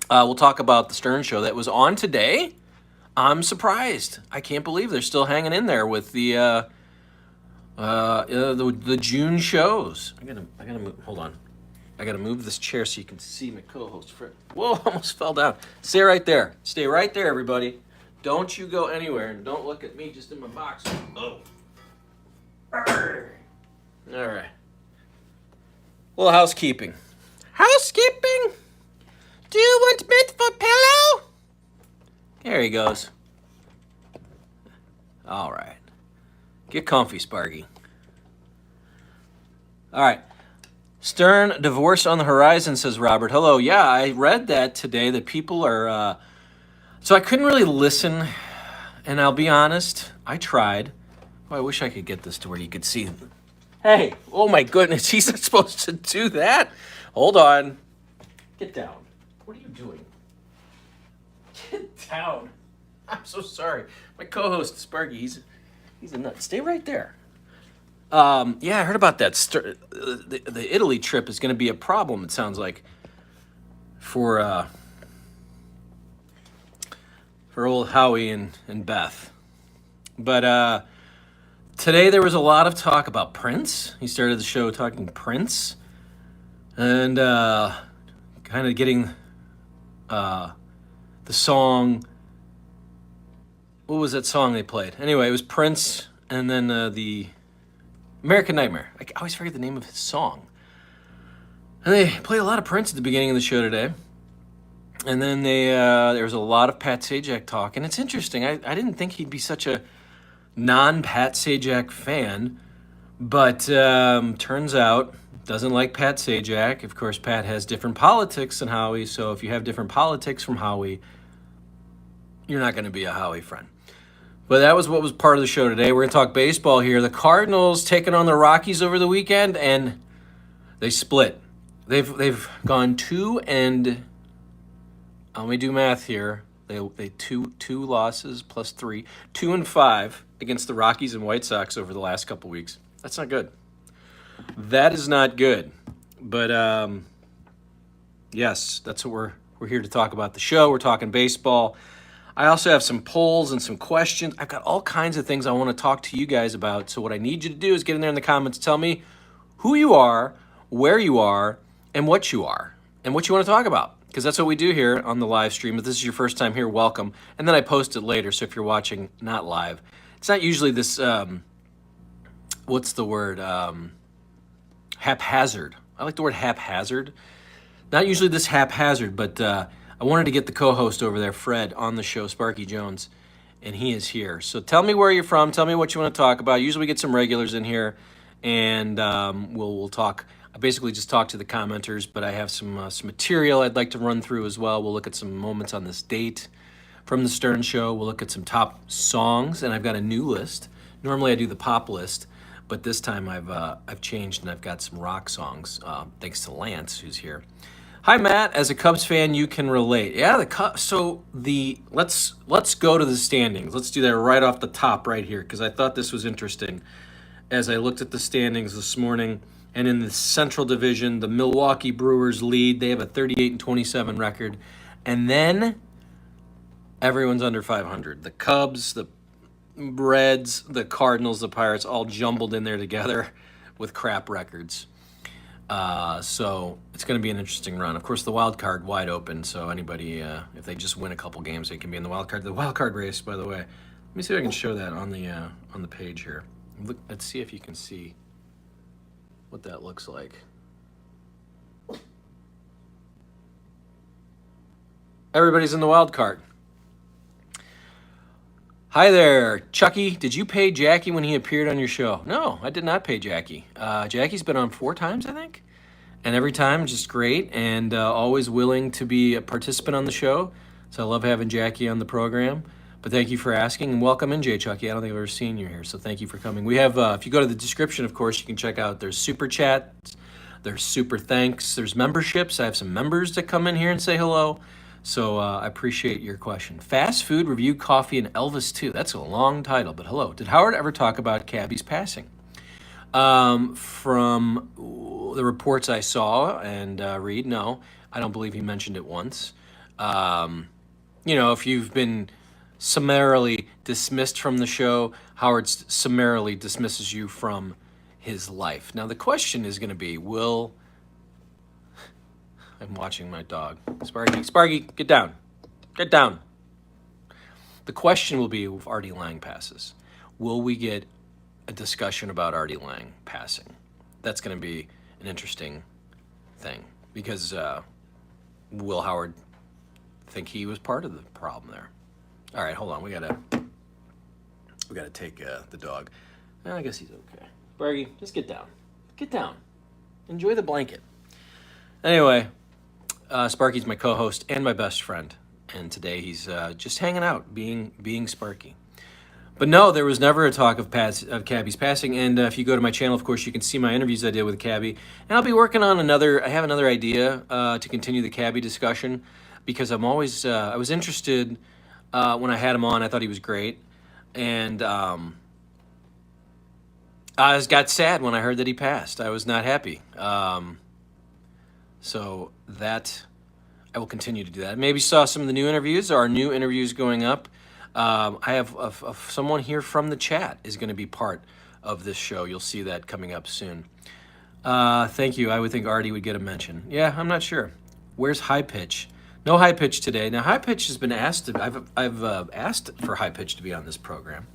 We'll talk about the Stern Show that was on today. I'm surprised. I can't believe they're still hanging in there with the June shows. I gotta move. Hold on. I gotta move this chair so you can see my co-host. Whoa! Almost fell down. Stay right there. Stay right there, everybody. Don't you go anywhere, and don't look at me just in my box. Oh. All right. Well, housekeeping. Housekeeping. Do you want mint for pillow? There he goes. All right. Get comfy, Sparky. All right. Stern, divorce on the horizon, says Robert. Hello. Yeah, I read that today that people are. So I couldn't really listen, and I'll be honest, I tried. Oh, I wish I could get this to where you could see. Hey, oh my goodness, he's not supposed to do that. Hold on. Get down. What are you doing? Get down. I'm so sorry. My co-host Sparky, he's a nut. Stay right there. Yeah, I heard about that. The Italy trip is going to be a problem. It sounds like for old Howie and Beth. But today there was a lot of talk about Prince. He started the show talking Prince, and kind of getting the song. What was that song they played? Anyway, it was Prince, and then the American Nightmare. I always forget the name of his song. And they played a lot of Prince at the beginning of the show today. And then there was a lot of Pat Sajak talk. And it's interesting. I didn't think he'd be such a non-Pat Sajak fan. But turns out, doesn't like Pat Sajak. Of course, Pat has different politics than Howie. So if you have different politics from Howie, you're not going to be a Howie friend. But that was what was part of the show today. We're going to talk baseball here. The Cardinals taking on the Rockies over the weekend, and they split. They've gone 2 and let me do math here. They two losses plus 3, 2 and 5 against the Rockies and White Sox over the last couple weeks. That's not good. That is not good. But yes, that's what we're here to talk about. The show. We're talking baseball. I also have some polls and some questions. I've got all kinds of things I want to talk to you guys about. So what I need you to do is get in there in the comments. Tell me who you are, where you are, and what you are, and what you want to talk about. Because that's what we do here on the live stream. If this is your first time here, welcome. And then I post it later. So if you're watching not live, it's not usually this, what's the word? Haphazard. I like the word haphazard. Not usually this haphazard, but I wanted to get the co-host over there, Fred, on the show, Sparky Jones, and he is here. So tell me where you're from. Tell me what you want to talk about. Usually we get some regulars in here, and we'll talk. I basically just talk to the commenters, but I have some material I'd like to run through as well. We'll look at some moments on this date from the Stern Show. We'll look at some top songs, and I've got a new list. Normally I do the pop list, but this time I've changed, and I've got some rock songs, thanks to Lance, who's here. Hi, Matt. As a Cubs fan, you can relate. Yeah, the Cubs. So let's go to the standings. Let's do that right off the top right here, because I thought this was interesting. As I looked at the standings this morning, and in the Central Division, the Milwaukee Brewers lead. They have a 38-27 record, and then everyone's under 500. The Cubs, the Reds, the Cardinals, the Pirates, all jumbled in there together with crap records. So it's going to be an interesting run. Of course, the wild card wide open. So anybody, if they just win a couple games, they can be in the wild card. The wild card race, by the way. Let me see if I can show that on the page here. Look, let's see if you can see what that looks like. Everybody's in the wild card. Hi there, Chucky. Did you pay Jackie when he appeared on your show? No, I did not pay Jackie. Jackie's been on 4 times, I think. And every time, just great, and always willing to be a participant on the show. So I love having Jackie on the program. But thank you for asking, and welcome in, Jay Chucky. I don't think I've ever seen you here, so thank you for coming. We have, if you go to the description, of course, you can check out, there's super chats, there's super thanks, there's memberships. I have some members that come in here and say hello. So I appreciate your question. Fast food review coffee and Elvis too. That's a long title, but hello. Did Howard ever talk about Cabby's passing? From the reports I saw and read, no. I don't believe he mentioned it once. You know, if you've been summarily dismissed from the show, Howard summarily dismisses you from his life. Now, the question is going to be, I'm watching my dog. Sparky, get down. Get down. The question will be if Artie Lange passes. Will we get a discussion about Artie Lange passing? That's going to be an interesting thing because will Howard think he was part of the problem there? All right, hold on. We gotta take the dog. I guess he's okay. Sparky, just get down. Get down. Enjoy the blanket. Anyway, Sparky's my co-host and my best friend, and today he's just hanging out, being Sparky. But no, there was never a talk of Cabby's passing. And if you go to my channel, of course, you can see my interviews I did with Cabby. And I'll be working on I have another idea to continue the Cabby discussion because I'm always, I was interested when I had him on. I thought he was great. And I got sad when I heard that he passed. I was not happy. So that, I will continue to do that. Maybe saw some of the new interviews. There are new interviews going up. I have someone here from the chat is going to be part of this show. You'll see that coming up soon. Thank you. I would think Artie would get a mention. Yeah, I'm not sure. Where's High Pitch? No High Pitch today. Now High Pitch has been asked. I've asked for High Pitch to be on this program,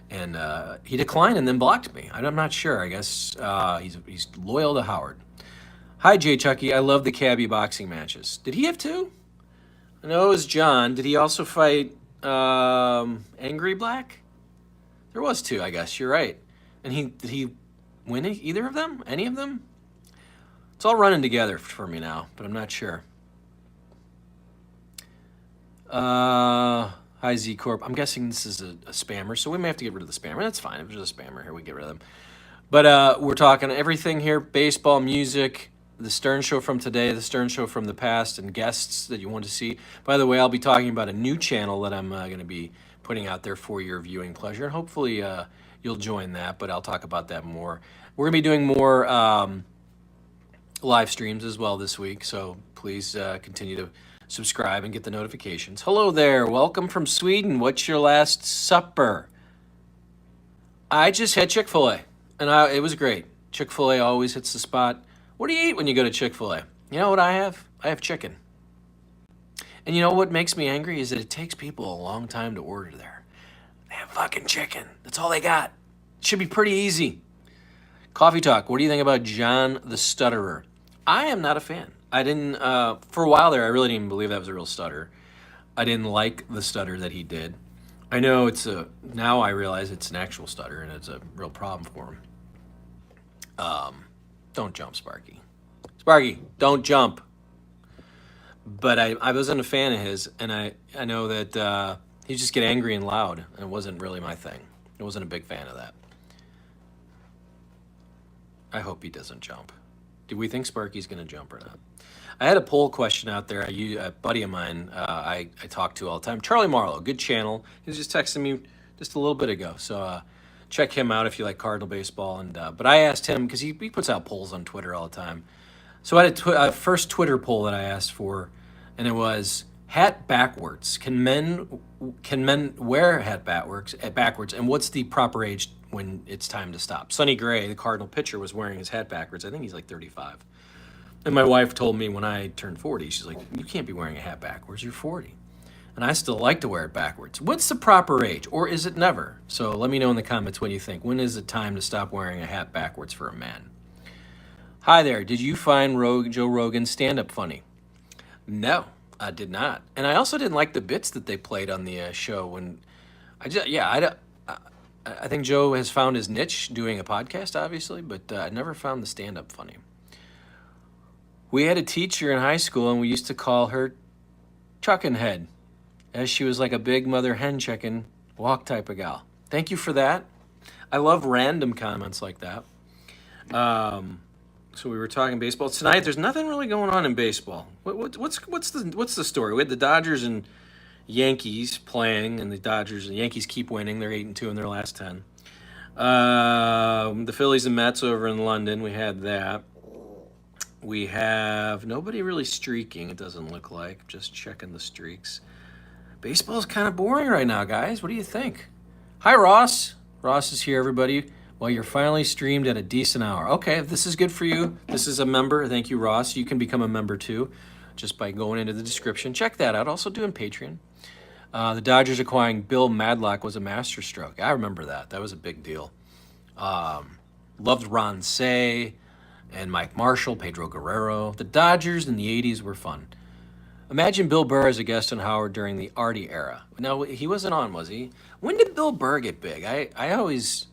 and he declined and then blocked me. I'm not sure. I guess he's loyal to Howard. Hi Jay Chucky. I love the Cabby boxing matches. Did he have two? I know it was John. Did he also fight Angry Black? There was two, I guess. You're right. And did he win either of them? Any of them? It's all running together for me now, but I'm not sure. Hi Z Corp. I'm guessing this is a spammer, so we may have to get rid of the spammer. That's fine. If there's a spammer here, we get rid of them. But we're talking everything here: baseball, music, the Stern Show from today, the Stern Show from the past, and guests that you want to see. By the way, I'll be talking about a new channel that I'm going to be putting out there for your viewing pleasure, and hopefully you'll join that, but I'll talk about that more. We're going to be doing more live streams as well this week, so please continue to subscribe and get the notifications. Hello there. Welcome from Sweden. What's your last supper? I just had Chick-fil-A, and it was great. Chick-fil-A always hits the spot. What do you eat when you go to Chick-fil-A? You know what I have? I have chicken. And you know what makes me angry is that it takes people a long time to order there. They have fucking chicken. That's all they got. It should be pretty easy. Coffee Talk. What do you think about John the Stutterer? I am not a fan. I didn't, for a while there, I really didn't believe that was a real stutter. I didn't like the stutter that he did. I know now I realize it's an actual stutter and it's a real problem for him. Don't jump, Sparky. Sparky, don't jump. But I wasn't a fan of his, and I know that he just get angry and loud, and it wasn't really my thing. I wasn't a big fan of that. I hope he doesn't jump. Do we think Sparky's going to jump or not? I had a poll question out there. A buddy of mine I talk to all the time, Charlie Marlowe, good channel. He was just texting me just a little bit ago. So check him out if you like Cardinal baseball. But I asked him, because he puts out polls on Twitter all the time. So I had a first Twitter poll that I asked for, and it was hat backwards. Can men wear hat backwards? And what's the proper age when it's time to stop? Sonny Gray, the Cardinal pitcher, was wearing his hat backwards. I think he's like 35. And my wife told me when I turned 40, she's like, you can't be wearing a hat backwards, you're 40. And I still like to wear it backwards. What's the proper age, or is it never? So let me know in the comments what you think. When is it time to stop wearing a hat backwards for a man? Hi there, did you find Joe Rogan's stand-up funny? No, I did not. And I also didn't like the bits that they played on the show. When I think Joe has found his niche doing a podcast, obviously, but I never found the stand-up funny. We had a teacher in high school, and we used to call her Chuckin' Head, as she was like a big mother hen chicken walk type of gal. Thank you for that. I love random comments like that. So we were talking baseball tonight. There's nothing really going on in baseball. What's the story? We had the Dodgers and Yankees playing, and the Yankees keep winning. They're 8-2 in their last 10. The Phillies and Mets over in London. We had that. We have nobody really streaking, it doesn't look like. Just checking the streaks. Baseball's kind of boring right now, guys. What do you think? Hi, Ross. Ross is here, everybody. Well, you're finally streamed at a decent hour. Okay, if this is good for you, this is a member. Thank you, Ross. You can become a member too, just by going into the description. Check that out. Also doing Patreon. The Dodgers acquiring Bill Madlock was a masterstroke. I remember that. That was a big deal. Loved Ron Say and Mike Marshall, Pedro Guerrero. The Dodgers in the 80s were fun. Imagine Bill Burr as a guest on Howard during the Artie era. No, he wasn't on, was he? When did Bill Burr get big? I always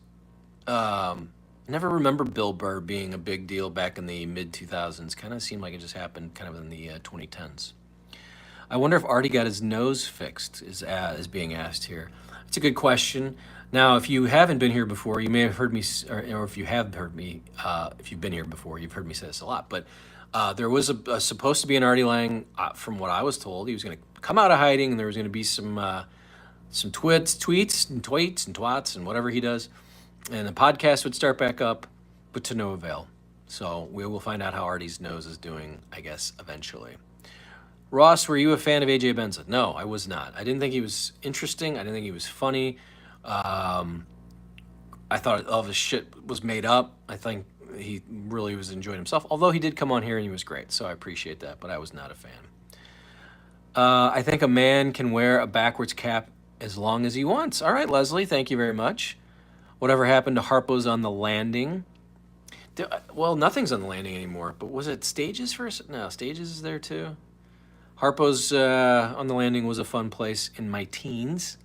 never remember Bill Burr being a big deal back in the mid-2000s. Kind of seemed like it just happened kind of in the 2010s. I wonder if Artie got his nose fixed, is being asked here. It's a good question. Now, if you haven't been here before, you may have heard me, or if you have heard me, if you've been here before, you've heard me say this a lot. But there was supposed to be an Artie Lange, from what I was told. He was going to come out of hiding, and there was going to be some tweets and twats and whatever he does. And the podcast would start back up, but to no avail. So we will find out how Artie's nose is doing, I guess, eventually. Ross, were you a fan of AJ Benza? No, I was not. I didn't think he was interesting. I didn't think he was funny. I thought all of his shit was made up. I think he really was enjoying himself. Although he did come on here and he was great, so I appreciate that, but I was not a fan. I think a man can wear a backwards cap as long as he wants. All right, Leslie, thank you very much. Whatever happened to Harpo's on the landing? Well, nothing's on the landing anymore, but was it Stages first? No, Stages is there too. Harpo's on the landing was a fun place in my teens.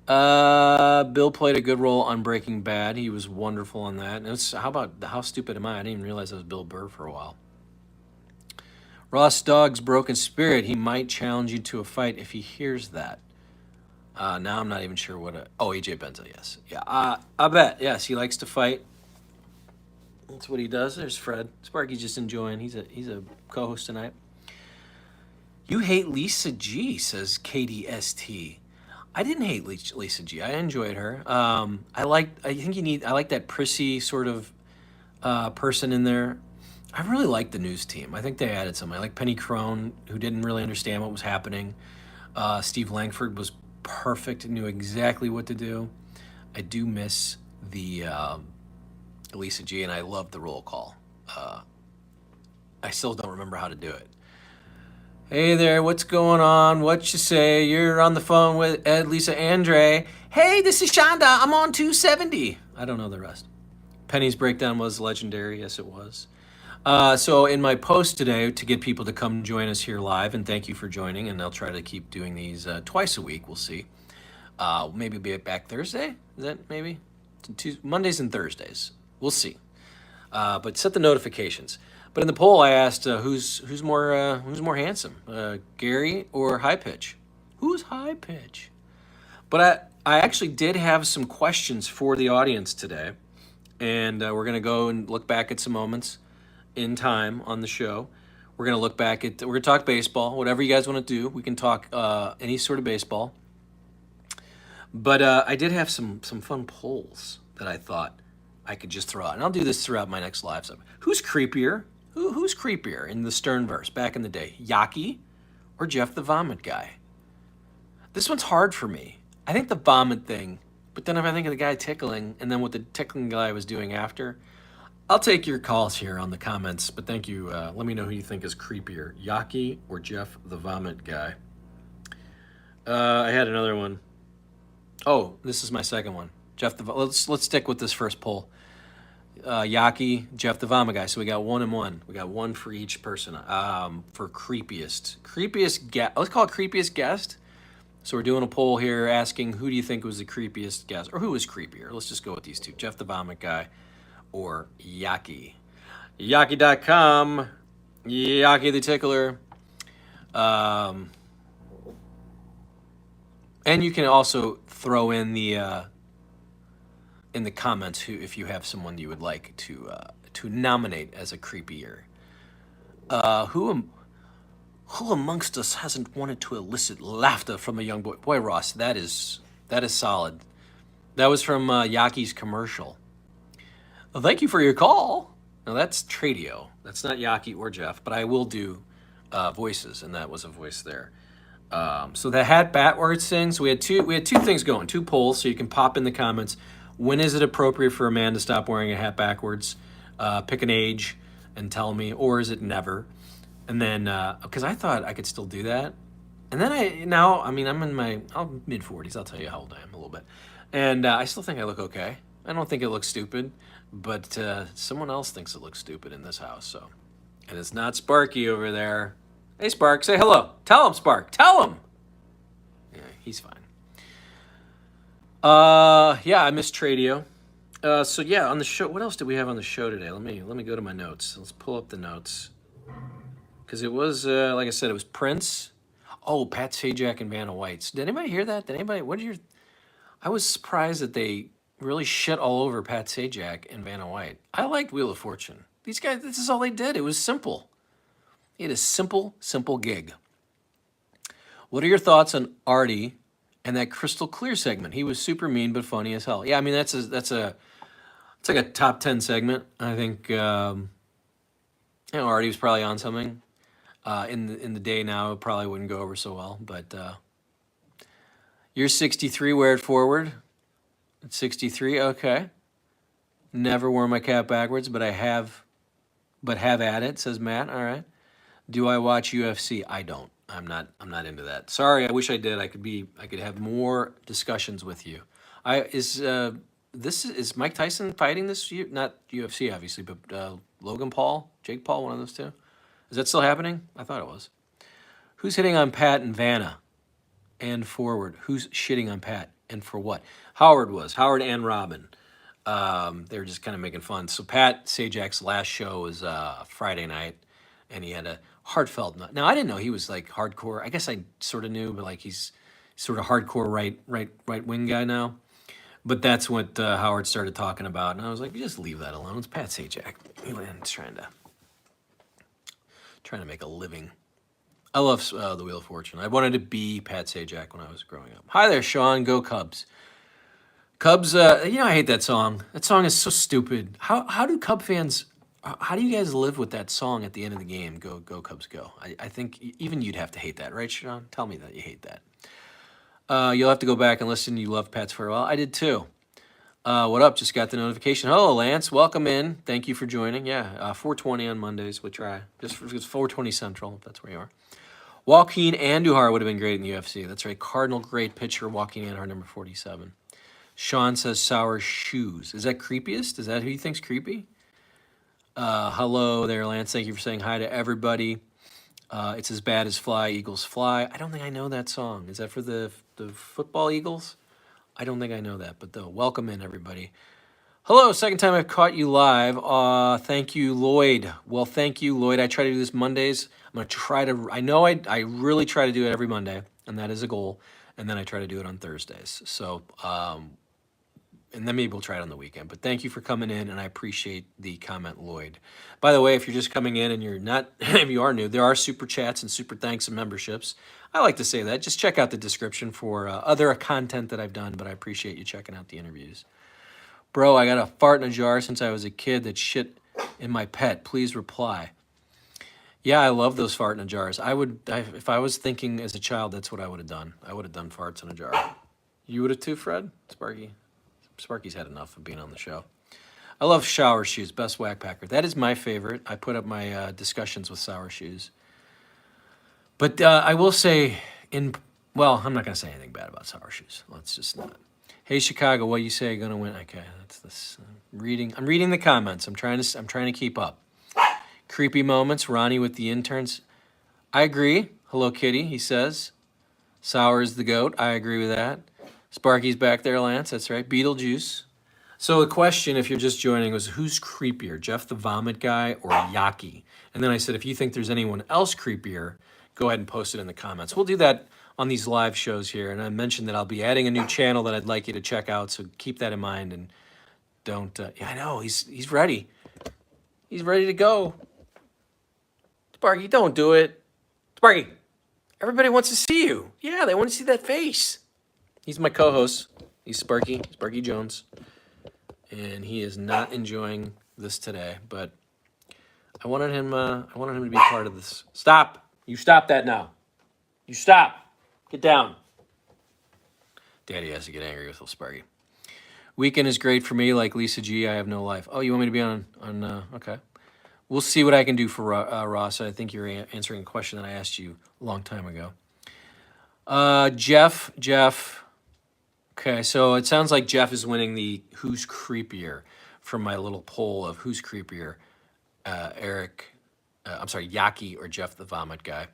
Bill played a good role on Breaking Bad. He was wonderful on that. And how stupid am I? I didn't even realize I was Bill Burr for a while. Ross Dogg's broken spirit. He might challenge you to a fight if he hears that. Now I'm not even sure what. AJ Benza, yes, yeah. I bet, yes, he likes to fight. That's what he does. There's Fred. Sparky's just enjoying. He's a co-host tonight. You hate Lisa G, says KDST. I didn't hate Lisa G. I enjoyed her. I like that prissy sort of person in there. I really like the news team. I think they added something. I like Penny Crone, who didn't really understand what was happening. Steve Langford was perfect and knew exactly what to do. I do miss the Lisa G, and I love the roll call. I still don't remember how to do it. Hey there, what's going on? What you say? You're on the phone with Ed, Lisa, Andre. Hey, this is Shonda. I'm on 270. I don't know the rest. Penny's breakdown was legendary. Yes, it was. So in my post today, to get people to come join us here live, and thank you for joining, and I'll try to keep doing these twice a week. We'll see. Maybe be back Thursday. Is that maybe? Mondays and Thursdays. We'll see. But set the notifications. But in the poll, I asked who's more handsome, Gary or High Pitch? Who's High Pitch? But I actually did have some questions for the audience today, and we're gonna go and look back at some moments in time on the show. We're gonna talk baseball, whatever you guys want to do. We can talk any sort of baseball. But I did have some fun polls that I thought I could just throw out, and I'll do this throughout my next live segment. Who's creepier? Who's creepier in the Sternverse back in the day, Yaki or Jeff the Vomit Guy? This one's hard for me. I think the vomit thing, but then if I think of the guy tickling and then what the tickling guy was doing after, I'll take your calls here on the comments, but thank you. Let me know who you think is creepier, Yaki or Jeff the Vomit Guy. I had another one. Oh, this is my second one. Let's stick with this first poll. Yaki, Jeff the Vomit Guy. So we got 1 and 1. We got one for each person. For creepiest guest. Let's call it creepiest guest. So we're doing a poll here asking who do you think was the creepiest guest, or who was creepier? Let's just go with these two: Jeff the Vomit Guy or Yaki. Yaki.com. Yaki the Tickler. And you can also throw in the comments if you have someone you would like to nominate as a creepier. Who amongst us hasn't wanted to elicit laughter from a young boy? Boy, Ross, that is solid. That was from Yaki's commercial. Well, thank you for your call. Now that's Tradio. That's not Yaki or Jeff, but I will do voices, and that was a voice there. So the hat backwards thing. So we had two things going, two polls. So you can pop in the comments. When is it appropriate for a man to stop wearing a hat backwards? Pick an age and tell me, or is it never? And then because I thought I could still do that, and then I'm in my mid 40s. I'll tell you how old I am a little bit, and I still think I look okay. I don't think it looks stupid, but someone else thinks it looks stupid in this house. So, and it's not Sparky over there. Hey, Spark, say hello. Tell him, Spark. Tell him. Yeah, he's fine. Yeah, I missed Tradio. So yeah, on the show, what else did we have on the show today? Let me go to my notes. Let's pull up the notes. Because it was, like I said, it was Prince. Oh, Pat Sajak and Vanna White. Did anybody hear that? I was surprised that they really shit all over Pat Sajak and Vanna White. I liked Wheel of Fortune. These guys, this is all they did. It was simple. He had a simple gig. What are your thoughts on Artie and that Crystal Clear segment? He was super mean but funny as hell. Yeah, I mean it's like a top 10 segment. I think Artie was probably on something. In the day now, it probably wouldn't go over so well. But you're 63. Wear it forward. It's 63. Okay. Never wore my cap backwards, but have at it. Says Matt. All right. Do I watch UFC? I don't. I'm not into that. Sorry, I wish I did. I could have more discussions with you. Is Mike Tyson fighting this year? Not UFC obviously, but Logan Paul, Jake Paul, one of those two. Is that still happening? I thought it was. Who's hitting on Pat and Vanna? And forward. Who's shitting on Pat and for what? Howard and Robin. They were just kind of making fun. So Pat Sajak's last show was Friday night, and he had a heartfelt. Now I didn't know he was like hardcore. I guess I sort of knew, but like he's sort of hardcore right wing guy now. But that's what Howard started talking about, and I was like, just leave that alone. It's Pat Sajak. He's trying to make a living. I love the Wheel of Fortune. I wanted to be Pat Sajak when I was growing up. Hi there, Sean. Go Cubs. Cubs. I hate that song. That song is so stupid. How do Cub fans? How do you guys live with that song at the end of the game? Go Cubs, go. I think even you'd have to hate that, right, Sean? Tell me that you hate that. You'll have to go back and listen. You love Pat's Farewell. I did too. What up? Just got the notification. Hello, Lance. Welcome in. Thank you for joining. Yeah, 4:20 on Mondays. We try. It's 4:20 Central, if that's where you are. Joaquin Andujar would have been great in the UFC. That's right. Cardinal great pitcher, Joaquin Andujar, number 47. Sean says sour shoes. Is that creepiest? Is that who you think's creepy? Hello there, Lance. Thank you for saying hi to everybody. It's as bad as Fly, Eagles Fly. I don't think I know that song. Is that for the football Eagles? I don't think I know that, but though, welcome in, everybody. Hello, second time I've caught you live. Thank you, Lloyd. Well, thank you, Lloyd. I try to do this Mondays. I'm going to try to, I really try to do it every Monday, and that is a goal. And then I try to do it on Thursdays. So, and then maybe we'll try it on the weekend. But thank you for coming in, and I appreciate the comment, Lloyd. By the way, if you're just coming in and you're not, if you are new, there are super chats and super thanks and memberships. I like to say that. Just check out the description for other content that I've done, but I appreciate you checking out the interviews. Bro, I got a fart in a jar since I was a kid that shit in my pet. Please reply. Yeah, I love those fart in a jars. If I was thinking as a child, that's what I would have done. I would have done farts in a jar. You would have too, Fred? Sparky? Sparky's had enough of being on the show. I love shower shoes, best whack packer. That is my favorite. I put up my discussions with sour shoes. But I will say, I'm not going to say anything bad about sour shoes. Let's just not. Hey, Chicago, what you say? Going to win? Okay, that's this. I'm reading the comments. I'm trying to keep up. Creepy moments. Ronnie with the interns. I agree. Hello, Kitty. He says. Sour is the goat. I agree with that. Sparky's back there, Lance. That's right. Beetlejuice. So the question, if you're just joining, was who's creepier, Jeff the Vomit guy or Yaki? And then I said, if you think there's anyone else creepier, go ahead and post it in the comments. We'll do that on these live shows here. And I mentioned that I'll be adding a new channel that I'd like you to check out. So keep that in mind and don't. Yeah, I know he's ready. He's ready to go. Sparky, don't do it. Sparky, everybody wants to see you. Yeah, they want to see that face. He's my co-host. He's Sparky Jones. And he is not enjoying this today. But I wanted him to be part of this. Stop! You stop that now. You stop. Get down. Daddy has to get angry with little Sparky. Weekend is great for me, like Lisa G. I have no life. Oh, you want me to be on? Okay. We'll see what I can do for Ross. I think you're answering a question that I asked you a long time ago. Jeff. Okay, so it sounds like Jeff is winning the Who's Creepier from my little poll of Who's Creepier, Yaki or Jeff the Vomit Guy.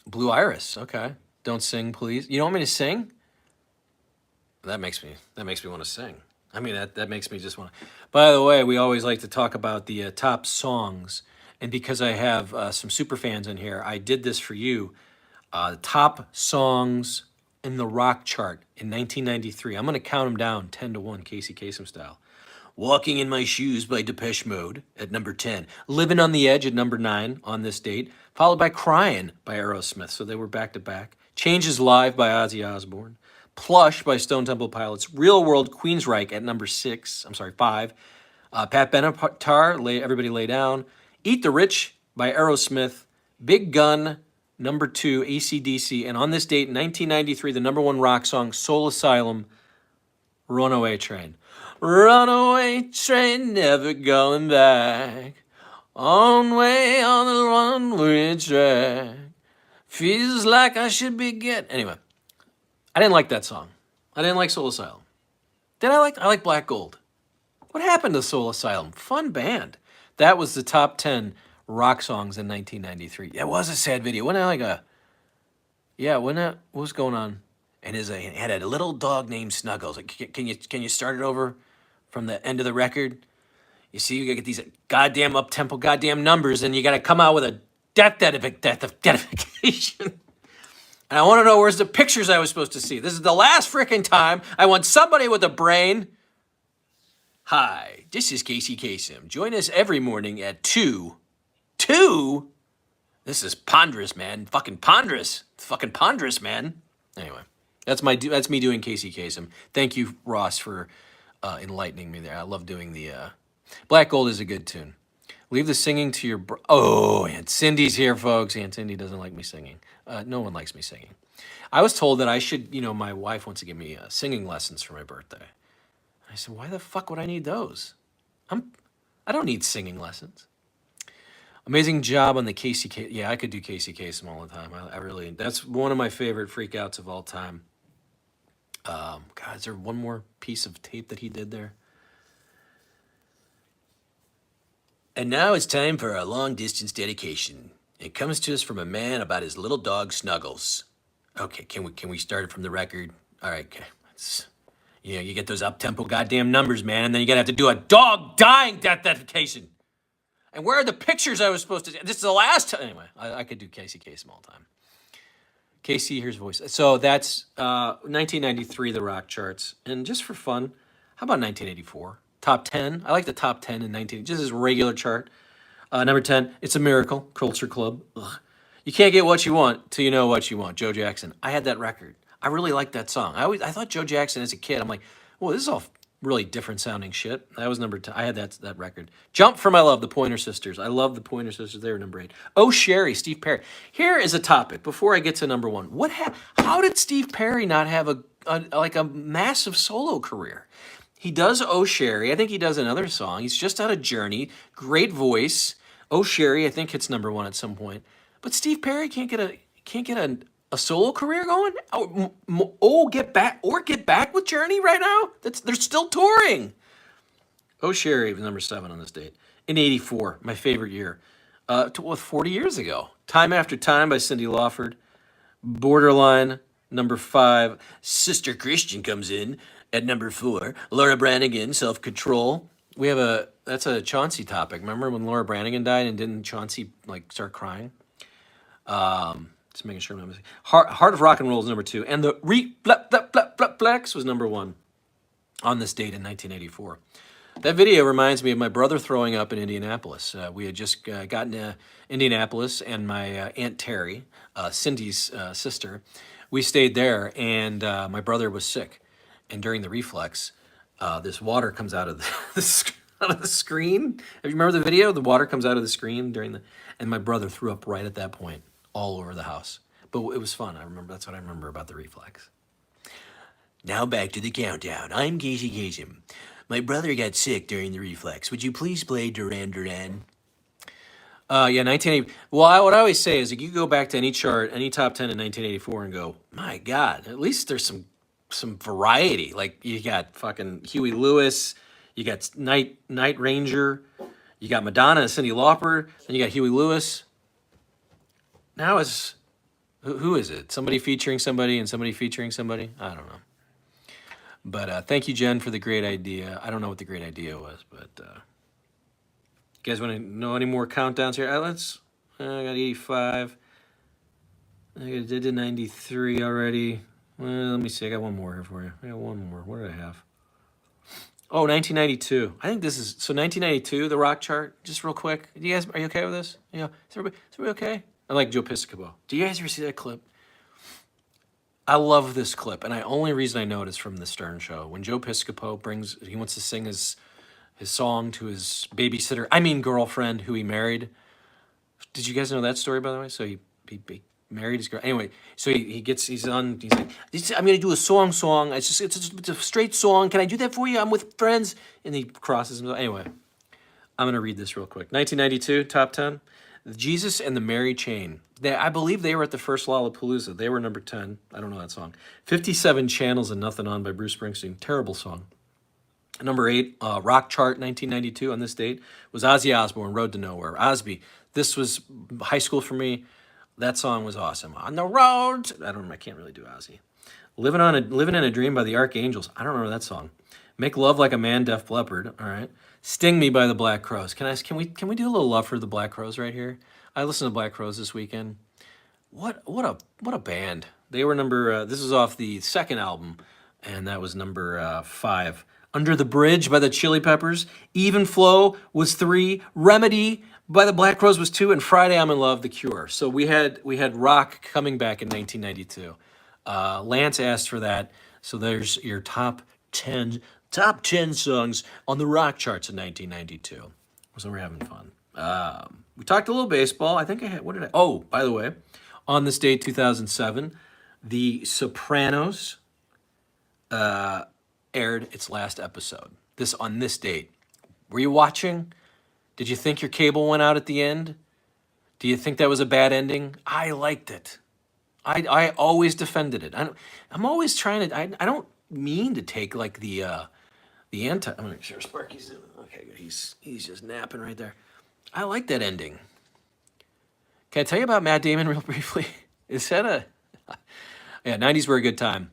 Blue Iris, okay. Don't sing, please. You don't want me to sing? That makes me want to sing. I mean, that makes me just want to. By the way, we always like to talk about the top songs. And because I have some super fans in here, I did this for you. Top songs in the rock chart in 1993. I'm going to count them down 10-1, Casey Kasem style. Walking in My Shoes by Depeche Mode at number 10. Living on the Edge at number 9 on this date. Followed by Crying by Aerosmith. So they were back to back. Changes Live by Ozzy Osbourne. Plush by Stone Temple Pilots. Real World Queensryche at number 5. Pat Benatar, Everybody Lay Down. Eat the Rich by Aerosmith. Big Gun, number 2, AC/DC. And on this date, 1993, the number 1 rock song, Soul Asylum, Runaway Train. Runaway train, never going back. On way on the runaway track. Feels like I should be getting... Anyway, I didn't like that song. I didn't like Soul Asylum. I like Black Gold. What happened to Soul Asylum? Fun band. That was the top 10 rock songs in 1993. It was a sad video. Wasn't it what was going on? And it had a little dog named Snuggles. Like, can you start it over from the end of the record? You see, you gotta get these goddamn up-tempo goddamn numbers, and you gotta come out with a death identification. And I want to know where's the pictures I was supposed to see. This is the last freaking time I want somebody with a brain. Hi, this is Casey Kasem. Join us every morning at 2. 2? This is ponderous, man. Fucking ponderous. It's fucking ponderous, man. Anyway, that's me doing Casey Kasem. Thank you, Ross, for enlightening me there. I love doing the Black Gold is a good tune. Leave the singing to your Aunt Cindy's here, folks. Aunt Cindy doesn't like me singing. No one likes me singing. I was told that I should, my wife wants to give me singing lessons for my birthday. I said, why the fuck would I need those? I don't need singing lessons. Amazing job on the Casey Kasem. Yeah, I could do Casey Kasem all the time. I really, that's one of my favorite freakouts of all time. God, is there one more piece of tape that he did there? And now it's time for our long-distance dedication. It comes to us from a man about his little dog Snuggles. Okay, can we start it from the record? All right, okay. You get those up-tempo goddamn numbers, man, and then you're gonna have to do a dog dying death dedication. And where are the pictures I was supposed to... This is the last time... Anyway, I could do Casey Kasem all the time. Casey, here's voice. So that's 1993, the rock charts. And just for fun, how about 1984? Top 10. I like the top 10 in 19... Just as a regular chart. Number 10, It's a Miracle, Culture Club. Ugh. You can't get what you want till you know what you want, Joe Jackson. I had that record. I really liked that song. I thought Joe Jackson as a kid, I'm like, well, this is all really different sounding shit. That was number 10. I had that record. Jump for My Love, the Pointer Sisters. I love the Pointer Sisters. They were number 8. Oh, Sherry, Steve Perry. Here is a topic before I get to number 1. How did Steve Perry not have a massive solo career? He does Oh, Sherry. I think he does another song. He's just out of Journey. Great voice. Oh, Sherry, I think hits number 1 at some point. But Steve Perry can't get a solo career going? Get back with Journey right now? They're still touring. Oh, Sherry was number 7 on this date. In 84, my favorite year. 40 years ago. Time After Time by Cyndi Lauper. Borderline, number 5. Sister Christian comes in at number 4. Laura Branigan, Self-Control. That's a Chauncey topic. Remember when Laura Branigan died and didn't Chauncey start crying? Just making sure I'm not missing. Heart of Rock and Roll is number 2. And the Reflex was number 1 on this date in 1984. That video reminds me of my brother throwing up in Indianapolis. We had just gotten to Indianapolis, and my Aunt Terry, Cindy's sister, we stayed there, and my brother was sick. And during the reflex, this water comes out of the out of the screen. Have you remember the video? The water comes out of the screen during the, and my brother threw up right at that point, all over the house. But it was fun. I remember that's what I remember about the reflex. Now back to the countdown. I'm Casey Kasem. My brother got sick during the reflex. Would you please play Duran Duran? Yeah, 1980. Well, what I always say is, like, you go back to any chart, any top 10 in 1984, and go, my God, at least there's some variety. Like, you got fucking Huey Lewis, you got Night Ranger, you got Madonna and Cyndi Lauper, and you got Huey Lewis. Now is who is it? Somebody featuring somebody and somebody featuring somebody? I don't know. But thank you, Jen, for the great idea. I don't know what the great idea was, but you guys want to know any more countdowns here? I got 85. I did 93 already. Well, let me see. I got one more here for you. I got one more. What did I have? Oh, 1992. I think this is, so 1992, the rock chart, just real quick. You guys, are you okay with this? Is everybody okay? I like Joe Piscopo. Do you guys ever see that clip? I love this clip, and the only reason I know it is from the Stern Show. When Joe Piscopo he wants to sing his song to his babysitter, girlfriend, who he married. Did you guys know that story, by the way? So he married his girl. Anyway, so he's like, I'm going to do a song. It's a straight song. Can I do that for you? I'm with friends. And he crosses himself. Anyway, I'm going to read this real quick. 1992, top 10. Jesus and the Mary Chain. I believe they were at the first Lollapalooza. They were number 10. I don't know that song. 57 Channels and Nothing On by Bruce Springsteen. Terrible song. Number 8, rock chart 1992 on this date was Ozzy Osbourne, Road to Nowhere. Osby, this was high school for me. That song was awesome. On the road. I can't really do Ozzy. Living in a Dream by the Archangels. I don't remember that song. Make Love Like a Man, Def Leppard. All right. Sting Me by the Black Crowes. Can we do a little love for the Black Crowes right here? I listened to Black Crowes this weekend. What a band. They were number. This is off the second album, and that was number 5. Under the Bridge by the Chili Peppers. Even Flow was 3. Remedy by the Black Crowes was 2, and Friday I'm in Love, The Cure. So we had rock coming back in 1992. Lance asked for that, so there's your top 10 songs on the rock charts in 1992. So we're having fun. We talked a little baseball. I think I had, oh, by the way, on this date, 2007, The Sopranos aired its last episode. On this date. Were you watching? Did you think your cable went out at the end? Do you think that was a bad ending? I liked it. I always defended it. I'm always trying to. I don't mean to take like the anti. I'm gonna make sure Sparky's doing. Okay, good. He's just napping right there. I like that ending. Can I tell you about Matt Damon real briefly? Is that yeah, 90s were a good time.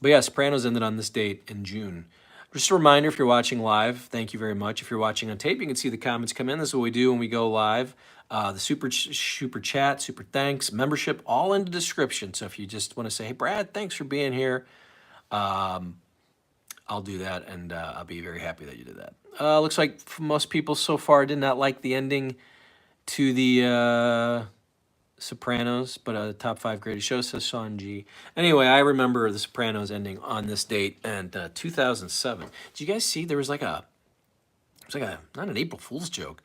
But yeah, Sopranos ended on this date in June. Just a reminder, if you're watching live, thank you very much. If you're watching on tape, you can see the comments come in. This is what we do when we go live. The super chat, super thanks, membership, all in the description. So if you just want to say, hey, Brad, thanks for being here, I'll do that, and I'll be very happy that you did that. Looks like most people so far did not like the ending to the Sopranos, but the top 5 greatest shows, says Sean G. Anyway, I remember the Sopranos ending on this date and 2007. Did you guys see there was not an April Fool's joke,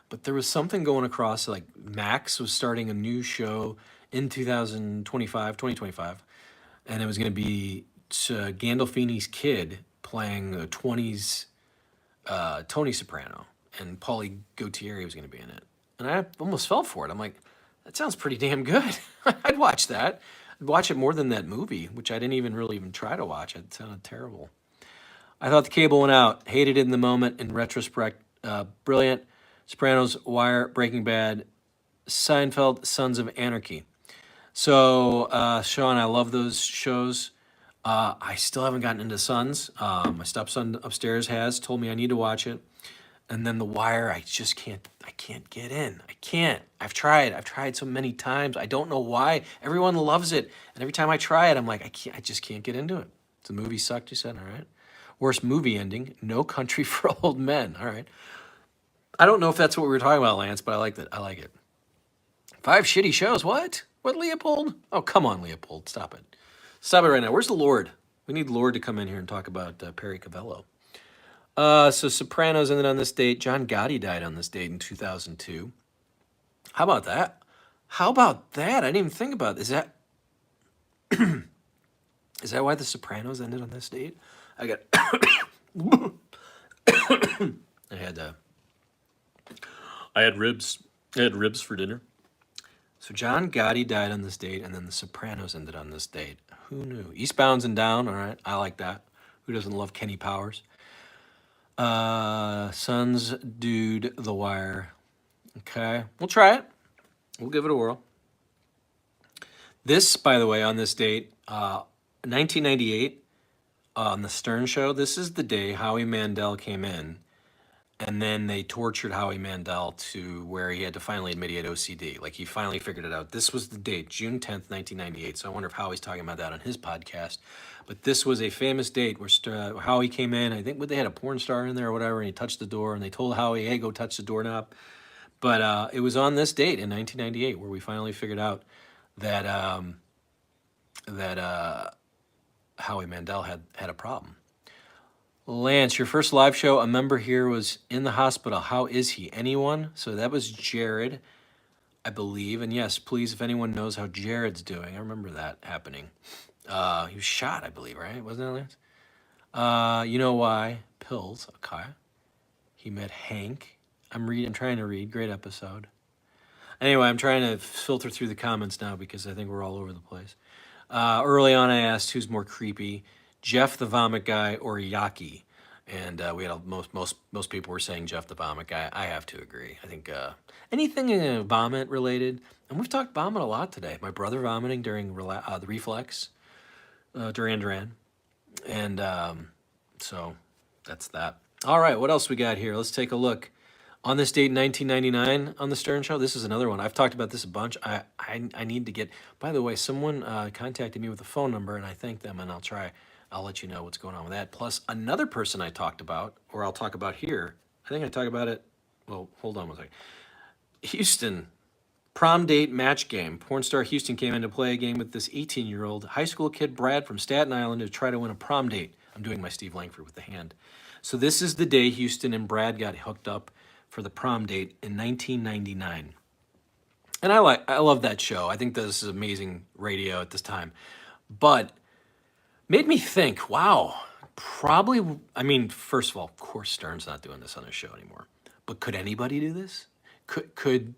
but there was something going across, like Max was starting a new show in 2025, and it was going to be Gandolfini's kid playing a 20s Tony Soprano, and Paulie Gautieri was going to be in it. And I almost fell for it. I'm like, that sounds pretty damn good. I'd watch that. I'd watch it more than that movie, which I didn't even try to watch. It sounded terrible. I thought the cable went out. Hated it in the moment. In retrospect, brilliant. Sopranos, Wire, Breaking Bad, Seinfeld, Sons of Anarchy. So, Sean, I love those shows. I still haven't gotten into Sons. My stepson upstairs has told me I need to watch it. And then The Wire, I can't get in. I can't. I've tried so many times. I don't know why. Everyone loves it. And every time I try it, I'm like, I just can't get into it. The movie sucked, you said, all right. Worst movie ending, No Country for Old Men, all right. I don't know if that's what we were talking about, Lance, but I like that. I like it. 5 shitty shows, what? What, Leopold? Oh, come on, Leopold, stop it. Stop it right now. Where's the Lord? We need Lord to come in here and talk about Perry Cavello. So Sopranos ended on this date. John Gotti died on this date in 2002. How about that? How about that? I didn't even think about this. Is that why The Sopranos ended on this date? I got. I had I had ribs. I had ribs for dinner. So John Gotti died on this date, and then The Sopranos ended on this date. Who knew? Eastbound's and Down. All right, I like that. Who doesn't love Kenny Powers? Sons, Dude, The Wire. Okay, we'll try it. We'll give it a whirl. This, by the way, on this date, 1998, on the Stern Show. This is the day Howie Mandel came in, and then they tortured Howie Mandel to where he had to finally admit he had OCD. Like he finally figured it out. This was the date, June 10th, 1998. So I wonder if Howie's talking about that on his podcast. But this was a famous date where Howie came in. I think they had a porn star in there or whatever, and he touched the door, and they told Howie, "Hey, go touch the doorknob." But it was on this date in 1998 where we finally figured out that Howie Mandel had a problem. Lance, your first live show, a member here was in the hospital. How is he? Anyone? So that was Jared, I believe. And yes, please, if anyone knows how Jared's doing, I remember that happening. He was shot, I believe, right? Wasn't it, Lance? You know why? Pills. Okay. He met Hank. I'm trying to read. Great episode. Anyway, I'm trying to filter through the comments now because I think we're all over the place. Early on, I asked who's more creepy, Jeff the Vomit Guy or Yaki, and we had most people were saying Jeff the Vomit Guy. I have to agree. I think anything vomit related, and we've talked vomit a lot today. My brother vomiting during the reflex, Duran Duran, and so that's that. All right, what else we got here? Let's take a look. On this date, 1999, on the Stern Show, this is another one. I've talked about this a bunch. I need to get. By the way, someone contacted me with a phone number, and I thanked them, and I'll let you know what's going on with that. Plus, another person I talked about, or I'll talk about here. I think I talk about it. Well, hold on one second. Houston, prom date match game. Porn star Houston came in to play a game with this 18-year-old high school kid, Brad, from Staten Island, to try to win a prom date. I'm doing my Steve Langford with the hand. So this is the day Houston and Brad got hooked up for the prom date in 1999. And I love that show. I think this is amazing radio at this time. But made me think, wow, probably, I mean, first of all, of course Stern's not doing this on his show anymore. But could anybody do this? Could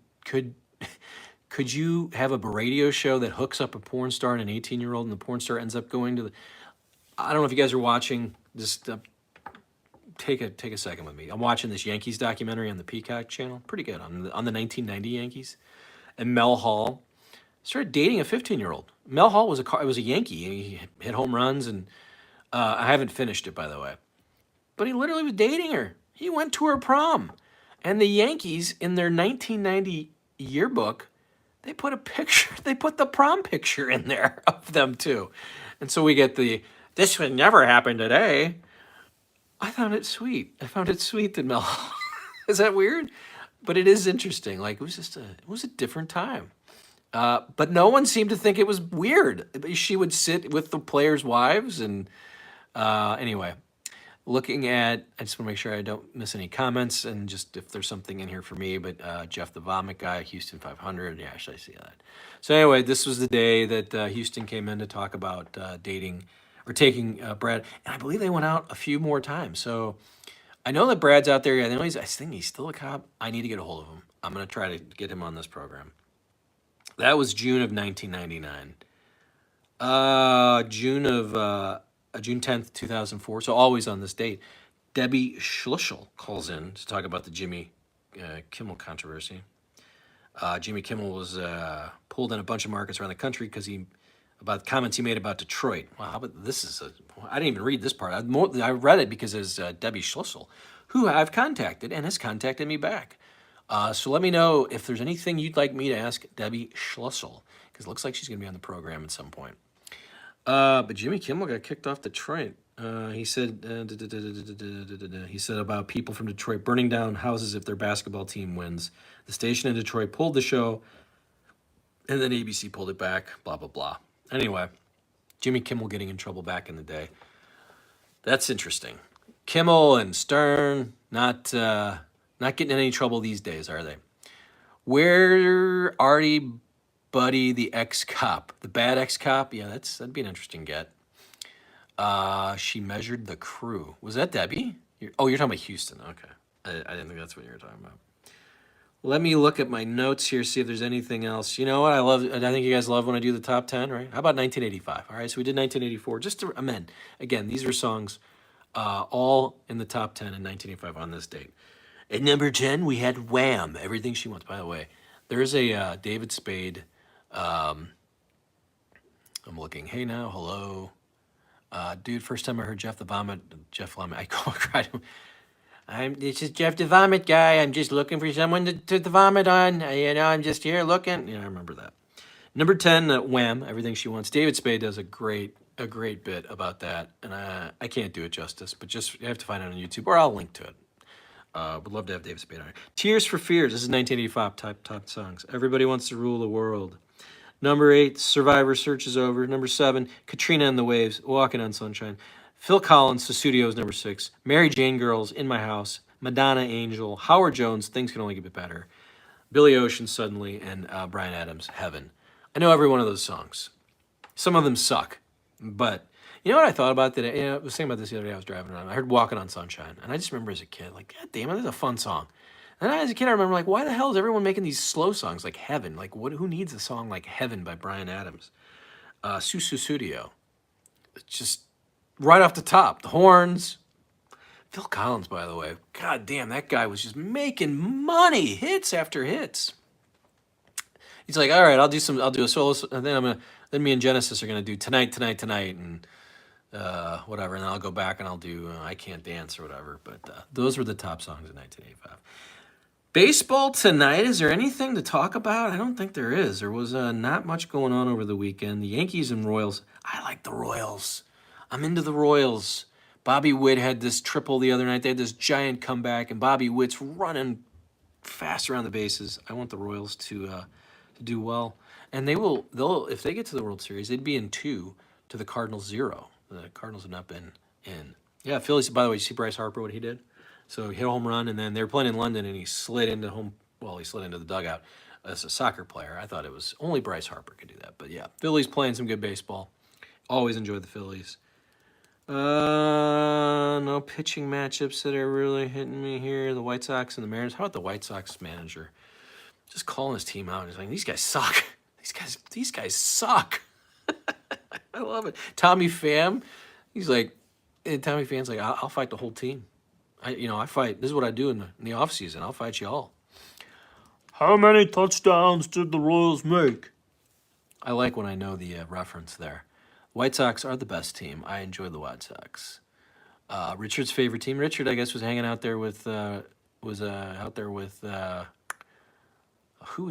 you have a radio show that hooks up a porn star and an 18-year-old, and the porn star ends up going to the, I don't know if you guys are watching, just take a second with me. I'm watching this Yankees documentary on the Peacock channel. Pretty good, on the 1990 Yankees. And Mel Hall started dating a 15-year-old. Mel Hall was a Yankee. He hit home runs, and I haven't finished it, by the way. But he literally was dating her. He went to her prom. And the Yankees, in their 1990 yearbook, they put the prom picture in there of them too. And so we get this would never happen today. I found it sweet. I found it sweet that Mel. Is that weird? But it is interesting. Like it was a different time. But no one seemed to think it was weird. She would sit with the players' wives, and anyway, looking at. I just want to make sure I don't miss any comments, and just if there's something in here for me. But Jeff the Vomit Guy, Houston 500. Yeah, should I see that? So anyway, this was the day that Houston came in to talk about dating. Or taking Brad, and I believe they went out a few more times. So I know that Brad's out there. I think he's still a cop. I need to get a hold of him. I'm going to try to get him on this program. That was June of 1999. June 10th, 2004. So always on this date. Debbie Schlussel calls in to talk about the Jimmy Kimmel controversy. Jimmy Kimmel was pulled in a bunch of markets around the country because about comments he made about Detroit. Wow, how about this? I didn't even read this part. I read it because it's Debbie Schlussel, who I've contacted and has contacted me back. So let me know if there's anything you'd like me to ask Debbie Schlussel, because it looks like she's going to be on the program at some point. But Jimmy Kimmel got kicked off Detroit. He said about people from Detroit burning down houses if their basketball team wins. The station in Detroit pulled the show, and then ABC pulled it back, blah, blah, blah. Anyway, Jimmy Kimmel getting in trouble back in the day. That's interesting. Kimmel and Stern not getting in any trouble these days, are they? Where Artie Buddy, the ex-cop, the bad ex-cop? Yeah, that'd be an interesting get. She measured the crew. Was that Debbie? You're talking about Houston. Okay, I didn't think that's what you were talking about. Let me look at my notes here, see if there's anything else. You know what I love? I think you guys love when I do the top 10, right? How about 1985? All right, so we did 1984. Just to amend, again, these are songs all in the top 10 in 1985 on this date. At number 10, we had Wham! Everything She Wants. By the way, there's a David Spade. I'm looking. Hey now, hello. Dude, first time I heard Jeff Lemmon, I cried. This is Jeff the Vomit guy. I'm just looking for someone to vomit on. I'm just here looking. I remember that. Number 10, Wham! Everything She Wants. David Spade does a great bit about that, and I can't do it justice, but just you have to find it on YouTube, or I'll link to it. Would love to have David Spade on it. Tears for Fears. This is 1985 top songs. Everybody Wants to Rule the World. Number 8, Survivor Search is Over. Number 7, Katrina and the Waves, Walking on Sunshine. Phil Collins, The Studios, number 6. Mary Jane Girls, In My House. Madonna, Angel. Howard Jones, Things Can Only Get Better. Billy Ocean, Suddenly, and Bryan Adams, Heaven. I know every one of those songs. Some of them suck, but you know what I thought about today? I was thinking about this the other day. I was driving around. I heard Walking on Sunshine, and I just remember as a kid, like, God damn it, this is a fun song. And as a kid, I remember, like, why the hell is everyone making these slow songs like Heaven? Like, who needs a song like Heaven by Bryan Adams? Susu Studio. It's just right off the top. The horns. Phil Collins, by the way. God damn, that guy was just making money. Hits after hits. He's like, all right, I'll do a solo, and then me and Genesis are gonna do tonight, and whatever, and then I'll go back and I'll do I Can't Dance or whatever. But those were the top songs in 1985. Baseball tonight, is there anything to talk about? I don't think there is. There was not much going on over the weekend. The Yankees and Royals. I like the Royals. I'm into the Royals. Bobby Witt had this triple the other night. They had this giant comeback, and Bobby Witt's running fast around the bases. I want the Royals to do well. And they'll if they get to the World Series, they'd be in 2 to the Cardinals 0. The Cardinals have not been in. Yeah, Phillies, by the way, you see Bryce Harper, what he did? So he hit a home run, and then they were playing in London, and he slid into the dugout as a soccer player. I thought it was only Bryce Harper could do that. But yeah, Phillies playing some good baseball. Always enjoy the Phillies. No pitching matchups that are really hitting me here. The White Sox and the Mariners. How about the White Sox manager? Just calling his team out and he's like, these guys suck. These guys suck. I love it. Tommy Pham, he's like, Tommy Pham's like, I'll fight the whole team. I fight. This is what I do in the off season. I'll fight you all. How many touchdowns did the Royals make? I like when I know the reference there. White Sox are the best team. I enjoy the White Sox. Richard's favorite team. Richard, I guess, was hanging out there with who was